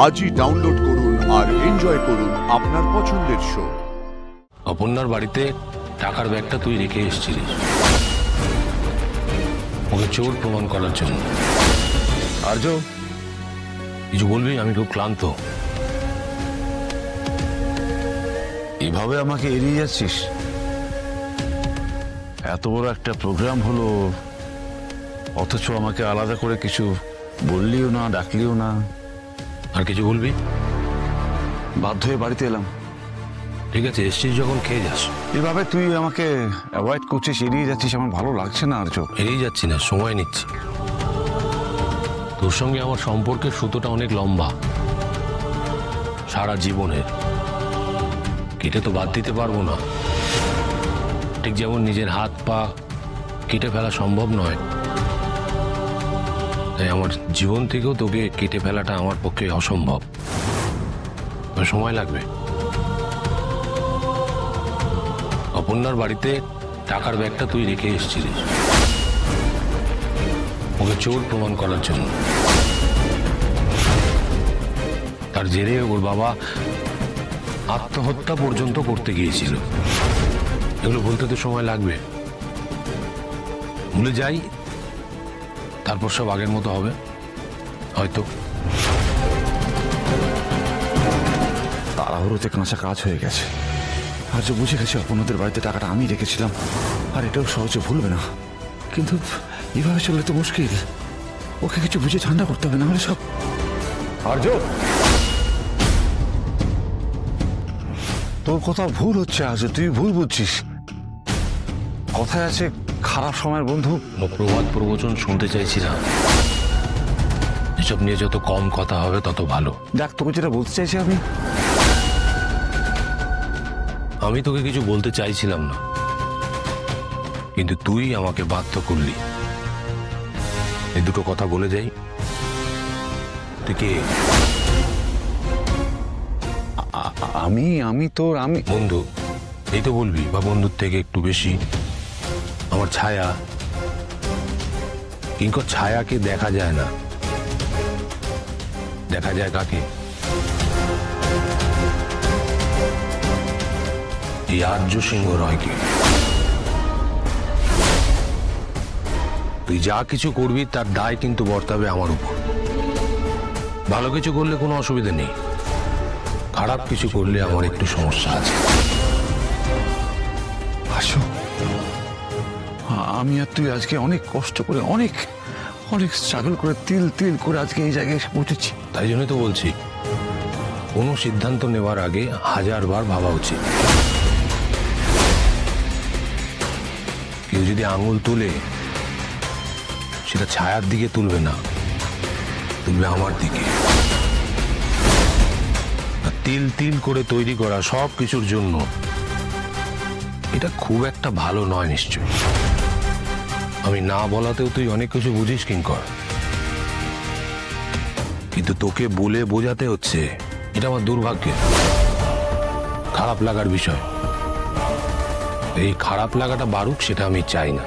আজই ডাউনলোড করুন আর এনজয় করুন আপনার পছন্দের শো। অপর্ণার বাড়িতে টাকার ব্যাগটা তুই রেখে এসেছিলিস ওকে চোর প্রমাণ করার জন্য। আর্য, কিছু বলবি? আমি খুব ক্লান্ত। এভাবে আমাকে এড়িয়ে যাচ্ছিস? এত বড় একটা প্রোগ্রাম হলো, অথচ আমাকে আলাদা করে কিছু বললিও না, ডাকলিও না। আর কিছু বলবি? বাধ্য হয়ে বাড়িতে এলাম। ঠিক আছে, এসছিস যখন খেয়ে যাস। এভাবে তুই আমাকে অ্যাভয়েড করছিস, এড়িয়ে যাচ্ছিস, আমার ভালো লাগছে না আর্য। এড়িয়ে যাচ্ছি না, সময় নিচ্ছি। তোর সঙ্গে আমার সম্পর্কের সুতোটা অনেক লম্বা, সারা জীবনের। কেটে তো বাদ দিতে পারবো না, ঠিক যেমন নিজের হাত পা কেটে ফেলা সম্ভব নয়, তাই আমার জীবন থেকেও তোকে কেটে ফেলাটা আমার পক্ষে অসম্ভব। সময় লাগবে। অপর্ণার বাড়িতে টাকার ব্যাগটা তুই রেখে এসেছিলিস ওকে চোর প্রমাণ করার জন্য। তার জেরে ওর বাবা আত্মহত্যা পর্যন্ত করতে গিয়েছিল। এগুলো বলতে তো সময় লাগবে। ভুলে যাই, তারপর সব আগের মতো হবে হয়তো। তাড়াহুড়োতে কাঁচা কাজ হয়ে গেছে। আর্য বুঝে গেছে অপর্ণাদের বাড়িতে টাকাটা আমি রেখেছিলাম, আর এটাও সহজে ভুলবে না। কিন্তু এভাবে চললে তো মুশকিল। ওকে কিছু বুঝে ঠান্ডা করতে হবে, না হলে সব। আর্য, তোর কথা ভুল হচ্ছে আর্য, তুই ভুল বুঝছিস। কথায় আছে, খারাপ সময়ের বন্ধু। প্রবাদ প্রবচন শুনতে চাইছি না। এসব নিয়ে যত কম কথা হবে তত ভালো। দেখ, তোকে যেটা বলতে চাইছি আমি তোকে কিছু বলতে চাইছিলাম না, কিন্তু তুই আমাকে বাধ্য করলি। এই দুটো কথা বলে যাই। তুই কে? আমি তোর বন্ধু, এই তো বলবি, বা বন্ধুর থেকে একটু বেশি। আমার ছায়া, কিন্তু ছায়াকে দেখা যায় না, দেখা যায় কাকে? এই আর্য সিংহ রয়কে। তুই যা কিছু করবি তার দায় কিন্তু বর্তাবে আমার উপর। ভালো কিছু করলে কোনো অসুবিধা নেই, খারাপ কিছু করলে আমার একটু সমস্যা আছে। আসো, আমি আর তুই আজকে অনেক কষ্ট করে, অনেক স্ট্রাগল করে, তিল তিল করে আজকে এই জায়গায় এসে পৌঁছেছি। তাই জন্যই তো বলছি, কোনো সিদ্ধান্ত নেওয়ার আগে 1000বার ভাবা উচিত। কেউ যদি আঙুল তুলে, সেটা ছায়ার দিকে তুলবে না, তুলবে আমার দিকে। তিল তিল করে তৈরি করা সব কিছুর জন্য এটা খুব একটা ভালো নয় নিশ্চয়। আমি না বলাতেও তুই অনেক কিছু বুঝিস কিঙ্কর, কিন্তু তোকে বলে বোঝাতে হচ্ছে, এটা আমার দুর্ভাগ্যের, খারাপ লাগার বিষয়। এই খারাপ লাগাটা বাড়ুক সেটা আমি চাই না।